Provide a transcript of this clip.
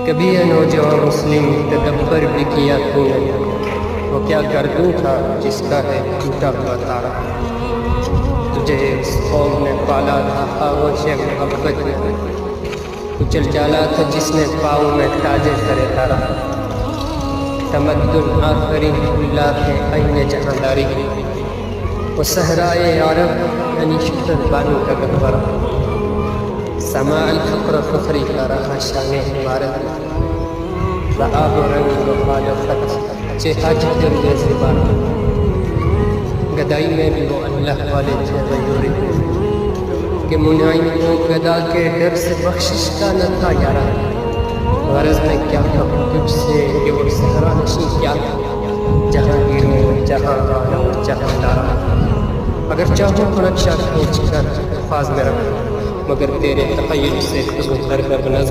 کبھی یہ نوجوان مسلم تدبر بھی کیا تو نے، وہ کیا گردوں تھا جس کا ہے ٹوٹا ہوا تارا۔ تجھے اس قوم نے پالا تھا آغوش محبت میں، کچل ڈالا تھا جس نے پاؤں میں تاج سر تارا۔ تمدن آفرین اللہ ہے عین جہانداری، وہ صحرائے عرب یعنی شکر بانو کا گہورا۔ سماع الفقر فخری کا رہا شان عمارت، بآب و رنگ و مخالفت حج درد زبان۔ گدائی میں بھی وہ اللہ والے تھے غیوری، کہ منعیوں گدا کے ڈر سے بخشش کا نہ تھا یارا۔ غرض میں کیا کہوں تجھ سے کہ وہ صحرا نشین کیا تھا، جہاں گیروں جہاں آنا جہاں ڈارا۔ اگر چاہوں تو نقشہ کھینچ کر الفاظ میں رکھوں، مگر تیرے تخیل سے خود کر نظر